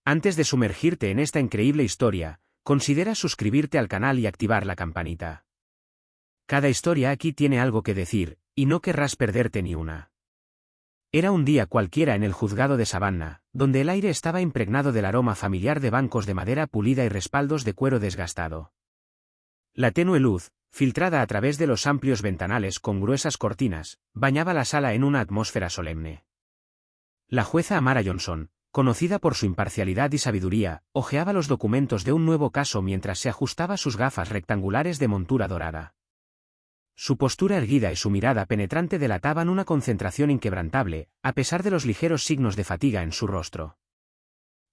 Antes de sumergirte en esta increíble historia, considera suscribirte al canal y activar la campanita. Cada historia aquí tiene algo que decir, y no querrás perderte ni una. Era un día cualquiera en el juzgado de Savannah, donde el aire estaba impregnado del aroma familiar de bancos de madera pulida y respaldos de cuero desgastado. La tenue luz, filtrada a través de los amplios ventanales con gruesas cortinas, bañaba la sala en una atmósfera solemne. La jueza Amara Johnson, conocida por su imparcialidad y sabiduría, hojeaba los documentos de un nuevo caso mientras se ajustaba sus gafas rectangulares de montura dorada. Su postura erguida y su mirada penetrante delataban una concentración inquebrantable, a pesar de los ligeros signos de fatiga en su rostro.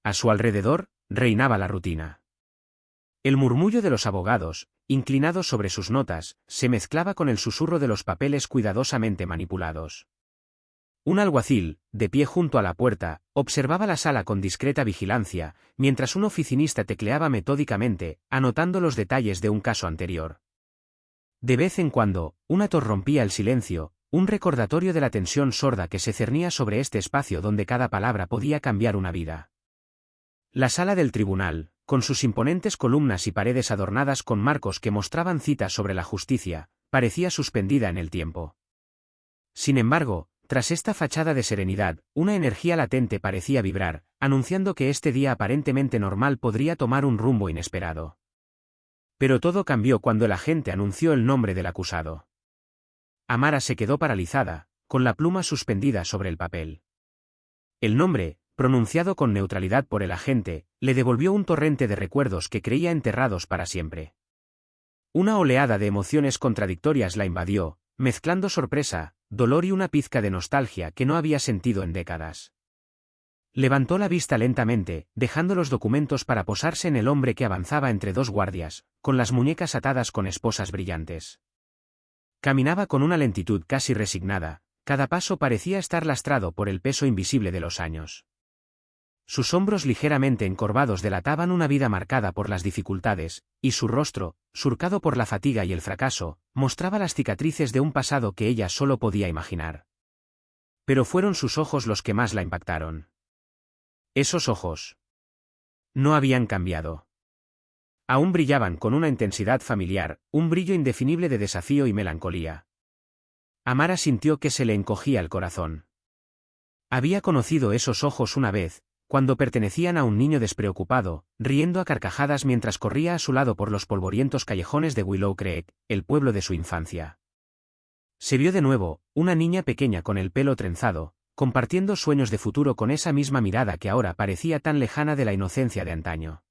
A su alrededor, reinaba la rutina. El murmullo de los abogados, inclinados sobre sus notas, se mezclaba con el susurro de los papeles cuidadosamente manipulados. Un alguacil, de pie junto a la puerta, observaba la sala con discreta vigilancia, mientras un oficinista tecleaba metódicamente, anotando los detalles de un caso anterior. De vez en cuando, una tos rompía el silencio, un recordatorio de la tensión sorda que se cernía sobre este espacio donde cada palabra podía cambiar una vida. La sala del tribunal, con sus imponentes columnas y paredes adornadas con marcos que mostraban citas sobre la justicia, parecía suspendida en el tiempo. Sin embargo, tras esta fachada de serenidad, una energía latente parecía vibrar, anunciando que este día aparentemente normal podría tomar un rumbo inesperado. Pero todo cambió cuando el agente anunció el nombre del acusado. Amara se quedó paralizada, con la pluma suspendida sobre el papel. El nombre, pronunciado con neutralidad por el agente, le devolvió un torrente de recuerdos que creía enterrados para siempre. Una oleada de emociones contradictorias la invadió, mezclando sorpresa, dolor y una pizca de nostalgia que no había sentido en décadas. Levantó la vista lentamente, dejando los documentos para posarse en el hombre que avanzaba entre dos guardias, con las muñecas atadas con esposas brillantes. Caminaba con una lentitud casi resignada, cada paso parecía estar lastrado por el peso invisible de los años. Sus hombros ligeramente encorvados delataban una vida marcada por las dificultades, y su rostro, surcado por la fatiga y el fracaso, mostraba las cicatrices de un pasado que ella solo podía imaginar. Pero fueron sus ojos los que más la impactaron. Esos ojos no habían cambiado. Aún brillaban con una intensidad familiar, un brillo indefinible de desafío y melancolía. Amara sintió que se le encogía el corazón. Había conocido esos ojos una vez, cuando pertenecían a un niño despreocupado, riendo a carcajadas mientras corría a su lado por los polvorientos callejones de Willow Creek, el pueblo de su infancia. Se vio de nuevo, una niña pequeña con el pelo trenzado, compartiendo sueños de futuro con esa misma mirada que ahora parecía tan lejana de la inocencia de antaño.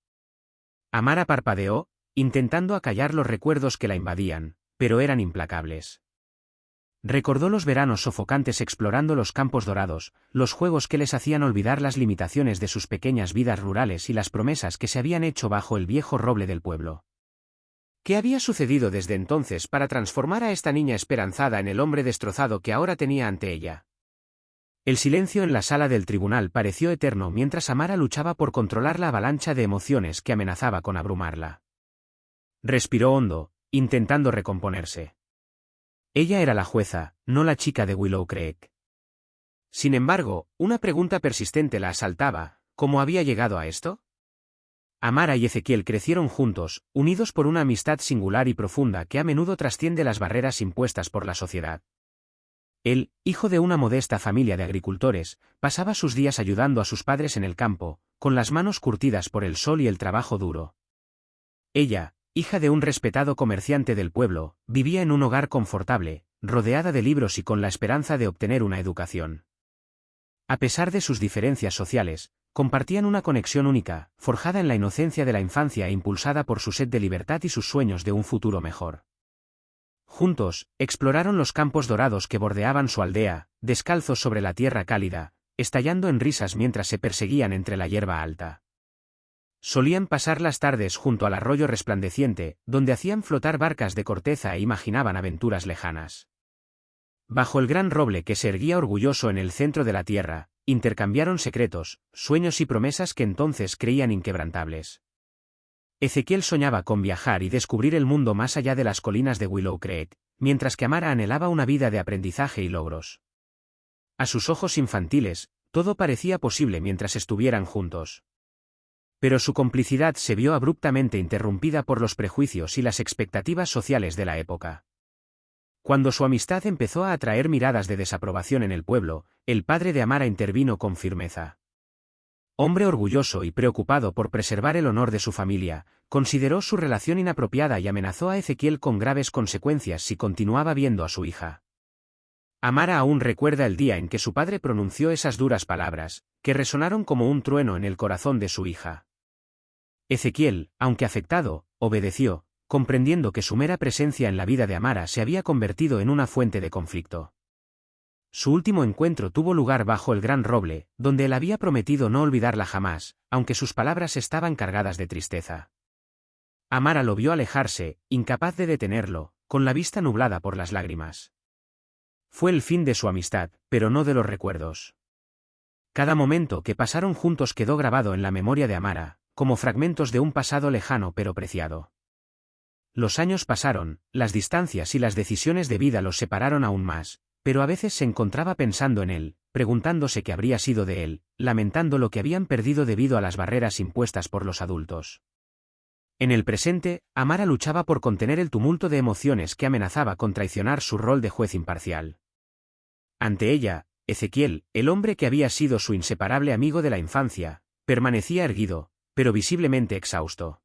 Amara parpadeó, intentando acallar los recuerdos que la invadían, pero eran implacables. Recordó los veranos sofocantes explorando los campos dorados, los juegos que les hacían olvidar las limitaciones de sus pequeñas vidas rurales y las promesas que se habían hecho bajo el viejo roble del pueblo. ¿Qué había sucedido desde entonces para transformar a esta niña esperanzada en el hombre destrozado que ahora tenía ante ella? El silencio en la sala del tribunal pareció eterno mientras Amara luchaba por controlar la avalancha de emociones que amenazaba con abrumarla. Respiró hondo, intentando recomponerse. Ella era la jueza, no la chica de Willow Creek. Sin embargo, una pregunta persistente la asaltaba: ¿cómo había llegado a esto? Amara y Ezequiel crecieron juntos, unidos por una amistad singular y profunda que a menudo trasciende las barreras impuestas por la sociedad. Él, hijo de una modesta familia de agricultores, pasaba sus días ayudando a sus padres en el campo, con las manos curtidas por el sol y el trabajo duro. Ella, hija de un respetado comerciante del pueblo, vivía en un hogar confortable, rodeada de libros y con la esperanza de obtener una educación. A pesar de sus diferencias sociales, compartían una conexión única, forjada en la inocencia de la infancia e impulsada por su sed de libertad y sus sueños de un futuro mejor. Juntos, exploraron los campos dorados que bordeaban su aldea, descalzos sobre la tierra cálida, estallando en risas mientras se perseguían entre la hierba alta. Solían pasar las tardes junto al arroyo resplandeciente, donde hacían flotar barcas de corteza e imaginaban aventuras lejanas. Bajo el gran roble que se erguía orgulloso en el centro de la tierra, intercambiaron secretos, sueños y promesas que entonces creían inquebrantables. Ezequiel soñaba con viajar y descubrir el mundo más allá de las colinas de Willow Creek, mientras que Amara anhelaba una vida de aprendizaje y logros. A sus ojos infantiles, todo parecía posible mientras estuvieran juntos. Pero su complicidad se vio abruptamente interrumpida por los prejuicios y las expectativas sociales de la época. Cuando su amistad empezó a atraer miradas de desaprobación en el pueblo, el padre de Amara intervino con firmeza. Hombre orgulloso y preocupado por preservar el honor de su familia, consideró su relación inapropiada y amenazó a Ezequiel con graves consecuencias si continuaba viendo a su hija. Amara aún recuerda el día en que su padre pronunció esas duras palabras, que resonaron como un trueno en el corazón de su hija. Ezequiel, aunque afectado, obedeció, comprendiendo que su mera presencia en la vida de Amara se había convertido en una fuente de conflicto. Su último encuentro tuvo lugar bajo el gran roble, donde él había prometido no olvidarla jamás, aunque sus palabras estaban cargadas de tristeza. Amara lo vio alejarse, incapaz de detenerlo, con la vista nublada por las lágrimas. Fue el fin de su amistad, pero no de los recuerdos. Cada momento que pasaron juntos quedó grabado en la memoria de Amara, como fragmentos de un pasado lejano pero preciado. Los años pasaron, las distancias y las decisiones de vida los separaron aún más, pero a veces se encontraba pensando en él, preguntándose qué habría sido de él, lamentando lo que habían perdido debido a las barreras impuestas por los adultos. En el presente, Amara luchaba por contener el tumulto de emociones que amenazaba con traicionar su rol de juez imparcial. Ante ella, Ezequiel, el hombre que había sido su inseparable amigo de la infancia, permanecía erguido, pero visiblemente exhausto.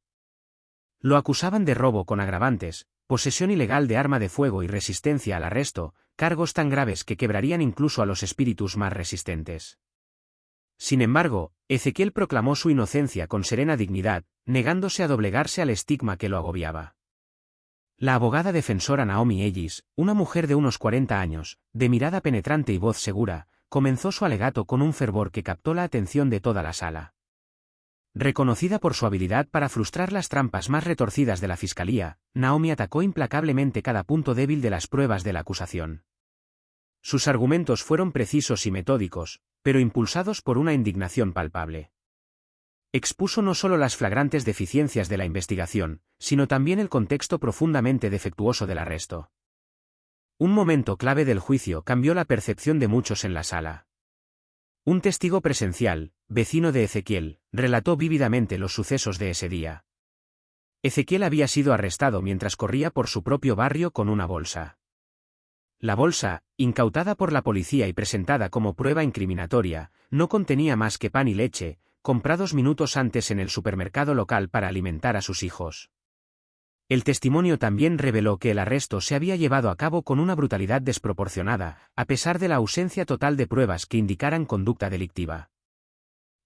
Lo acusaban de robo con agravantes, posesión ilegal de arma de fuego y resistencia al arresto, cargos tan graves que quebrarían incluso a los espíritus más resistentes. Sin embargo, Ezequiel proclamó su inocencia con serena dignidad, negándose a doblegarse al estigma que lo agobiaba. La abogada defensora Naomi Ellis, una mujer de unos 40 años, de mirada penetrante y voz segura, comenzó su alegato con un fervor que captó la atención de toda la sala. Reconocida por su habilidad para frustrar las trampas más retorcidas de la fiscalía, Naomi atacó implacablemente cada punto débil de las pruebas de la acusación. Sus argumentos fueron precisos y metódicos, pero impulsados por una indignación palpable. Expuso no solo las flagrantes deficiencias de la investigación, sino también el contexto profundamente defectuoso del arresto. Un momento clave del juicio cambió la percepción de muchos en la sala. Un testigo presencial, vecino de Ezequiel, relató vívidamente los sucesos de ese día. Ezequiel había sido arrestado mientras corría por su propio barrio con una bolsa. La bolsa, incautada por la policía y presentada como prueba incriminatoria, no contenía más que pan y leche, comprados minutos antes en el supermercado local para alimentar a sus hijos. El testimonio también reveló que el arresto se había llevado a cabo con una brutalidad desproporcionada, a pesar de la ausencia total de pruebas que indicaran conducta delictiva.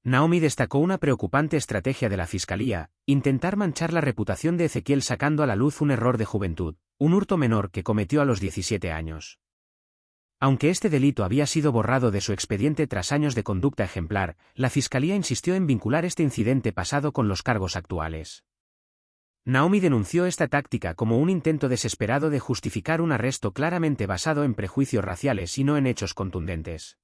Naomi destacó una preocupante estrategia de la fiscalía: intentar manchar la reputación de Ezequiel sacando a la luz un error de juventud, un hurto menor que cometió a los 17 años. Aunque este delito había sido borrado de su expediente tras años de conducta ejemplar, la fiscalía insistió en vincular este incidente pasado con los cargos actuales. Naomi denunció esta táctica como un intento desesperado de justificar un arresto claramente basado en prejuicios raciales y no en hechos contundentes.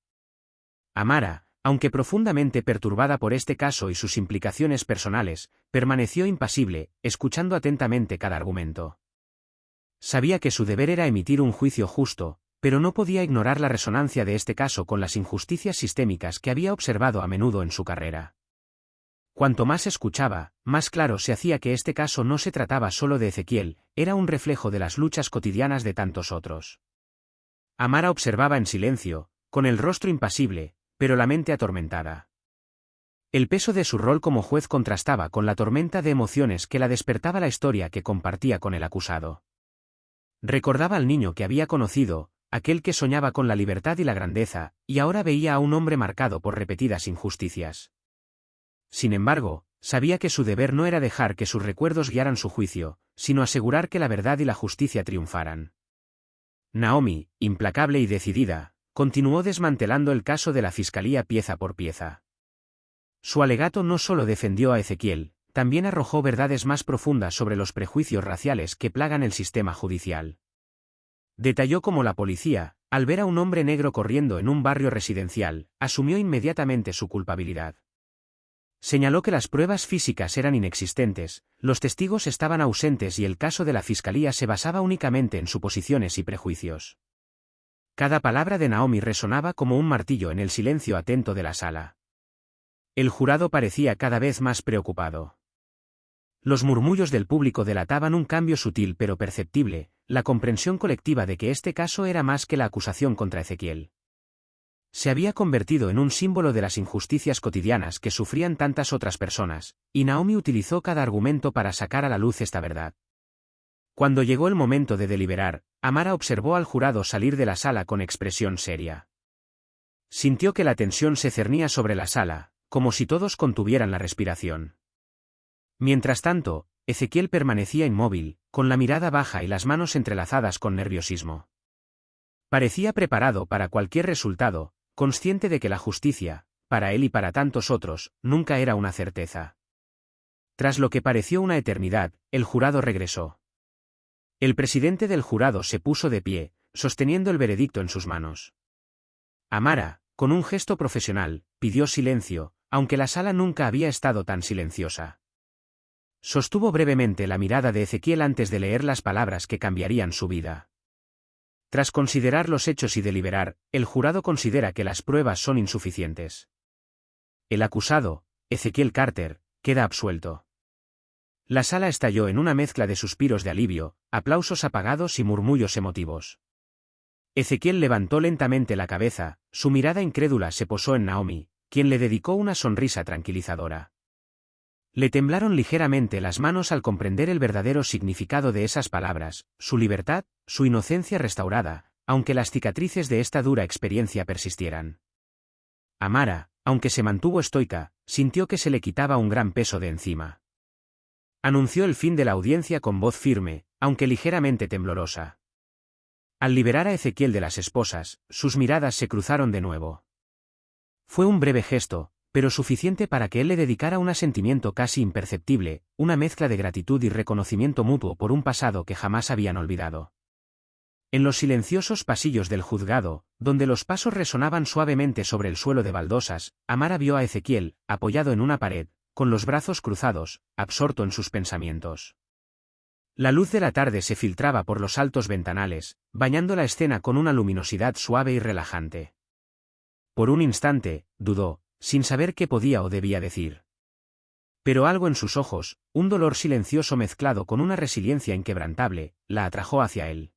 Amara, aunque profundamente perturbada por este caso y sus implicaciones personales, permaneció impasible, escuchando atentamente cada argumento. Sabía que su deber era emitir un juicio justo, pero no podía ignorar la resonancia de este caso con las injusticias sistémicas que había observado a menudo en su carrera. Cuanto más escuchaba, más claro se hacía que este caso no se trataba solo de Ezequiel, era un reflejo de las luchas cotidianas de tantos otros. Amara observaba en silencio, con el rostro impasible, pero la mente atormentada. El peso de su rol como juez contrastaba con la tormenta de emociones que la despertaba la historia que compartía con el acusado. Recordaba al niño que había conocido, aquel que soñaba con la libertad y la grandeza, y ahora veía a un hombre marcado por repetidas injusticias. Sin embargo, sabía que su deber no era dejar que sus recuerdos guiaran su juicio, sino asegurar que la verdad y la justicia triunfaran. Naomi, implacable y decidida, continuó desmantelando el caso de la fiscalía pieza por pieza. Su alegato no solo defendió a Ezequiel, también arrojó verdades más profundas sobre los prejuicios raciales que plagan el sistema judicial. Detalló cómo la policía, al ver a un hombre negro corriendo en un barrio residencial, asumió inmediatamente su culpabilidad. Señaló que las pruebas físicas eran inexistentes, los testigos estaban ausentes y el caso de la fiscalía se basaba únicamente en suposiciones y prejuicios. Cada palabra de Naomi resonaba como un martillo en el silencio atento de la sala. El jurado parecía cada vez más preocupado. Los murmullos del público delataban un cambio sutil pero perceptible, la comprensión colectiva de que este caso era más que la acusación contra Ezequiel. Se había convertido en un símbolo de las injusticias cotidianas que sufrían tantas otras personas, y Naomi utilizó cada argumento para sacar a la luz esta verdad. Cuando llegó el momento de deliberar, Amara observó al jurado salir de la sala con expresión seria. Sintió que la tensión se cernía sobre la sala, como si todos contuvieran la respiración. Mientras tanto, Ezequiel permanecía inmóvil, con la mirada baja y las manos entrelazadas con nerviosismo. Parecía preparado para cualquier resultado, consciente de que la justicia, para él y para tantos otros, nunca era una certeza. Tras lo que pareció una eternidad, el jurado regresó. El presidente del jurado se puso de pie, sosteniendo el veredicto en sus manos. Amara, con un gesto profesional, pidió silencio, aunque la sala nunca había estado tan silenciosa. Sostuvo brevemente la mirada de Ezequiel antes de leer las palabras que cambiarían su vida. Tras considerar los hechos y deliberar, el jurado considera que las pruebas son insuficientes. El acusado, Ezequiel Carter, queda absuelto. La sala estalló en una mezcla de suspiros de alivio, aplausos apagados y murmullos emotivos. Ezequiel levantó lentamente la cabeza, su mirada incrédula se posó en Naomi, quien le dedicó una sonrisa tranquilizadora. Le temblaron ligeramente las manos al comprender el verdadero significado de esas palabras, su libertad, su inocencia restaurada, aunque las cicatrices de esta dura experiencia persistieran. Amara, aunque se mantuvo estoica, sintió que se le quitaba un gran peso de encima. Anunció el fin de la audiencia con voz firme, aunque ligeramente temblorosa. Al liberar a Ezequiel de las esposas, sus miradas se cruzaron de nuevo. Fue un breve gesto, pero suficiente para que él le dedicara un sentimiento casi imperceptible, una mezcla de gratitud y reconocimiento mutuo por un pasado que jamás habían olvidado. En los silenciosos pasillos del juzgado, donde los pasos resonaban suavemente sobre el suelo de baldosas, Amara vio a Ezequiel, apoyado en una pared, con los brazos cruzados, absorto en sus pensamientos. La luz de la tarde se filtraba por los altos ventanales, bañando la escena con una luminosidad suave y relajante. Por un instante, dudó, sin saber qué podía o debía decir. Pero algo en sus ojos, un dolor silencioso mezclado con una resiliencia inquebrantable, la atrajo hacia él.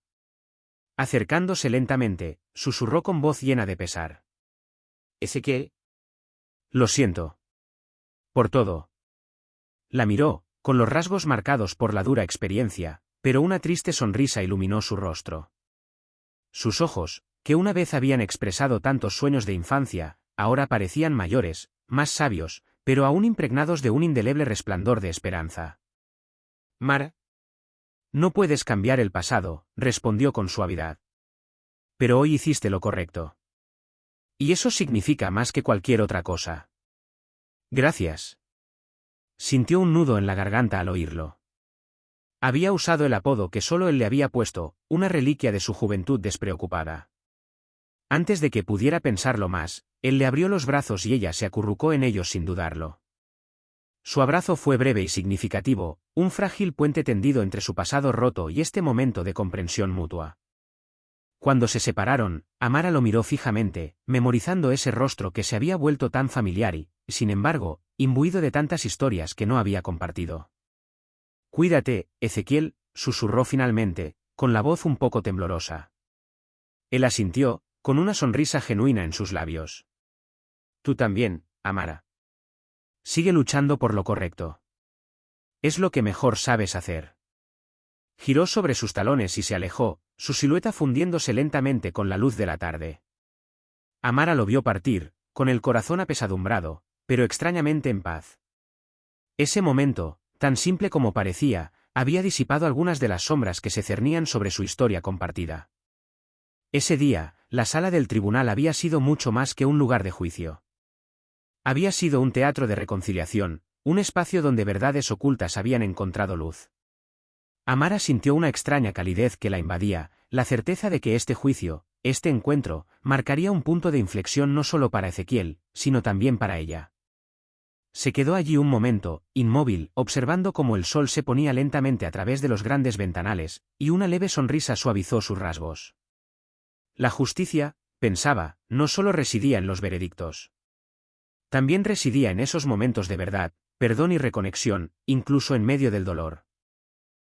Acercándose lentamente, susurró con voz llena de pesar. «¿Ezequiel? Lo siento. Por todo». La miró, con los rasgos marcados por la dura experiencia, pero una triste sonrisa iluminó su rostro. Sus ojos, que una vez habían expresado tantos sueños de infancia, ahora parecían mayores, más sabios, pero aún impregnados de un indeleble resplandor de esperanza. «Mara. No puedes cambiar el pasado», respondió con suavidad. «Pero hoy hiciste lo correcto. Y eso significa más que cualquier otra cosa». «Gracias». Sintió un nudo en la garganta al oírlo. Había usado el apodo que solo él le había puesto, una reliquia de su juventud despreocupada. Antes de que pudiera pensarlo más, él le abrió los brazos y ella se acurrucó en ellos sin dudarlo. Su abrazo fue breve y significativo, un frágil puente tendido entre su pasado roto y este momento de comprensión mutua. Cuando se separaron, Amara lo miró fijamente, memorizando ese rostro que se había vuelto tan familiar y, sin embargo, imbuido de tantas historias que no había compartido. «Cuídate, Ezequiel», susurró finalmente, con la voz un poco temblorosa. Él asintió, con una sonrisa genuina en sus labios. «Tú también, Amara. Sigue luchando por lo correcto. Es lo que mejor sabes hacer». Giró sobre sus talones y se alejó, su silueta fundiéndose lentamente con la luz de la tarde. Amara lo vio partir, con el corazón apesadumbrado, pero extrañamente en paz. Ese momento, tan simple como parecía, había disipado algunas de las sombras que se cernían sobre su historia compartida. Ese día, la sala del tribunal había sido mucho más que un lugar de juicio. Había sido un teatro de reconciliación, un espacio donde verdades ocultas habían encontrado luz. Amara sintió una extraña calidez que la invadía, la certeza de que este juicio, este encuentro, marcaría un punto de inflexión no solo para Ezequiel, sino también para ella. Se quedó allí un momento, inmóvil, observando cómo el sol se ponía lentamente a través de los grandes ventanales, y una leve sonrisa suavizó sus rasgos. La justicia, pensaba, no solo residía en los veredictos. También residía en esos momentos de verdad, perdón y reconexión, incluso en medio del dolor.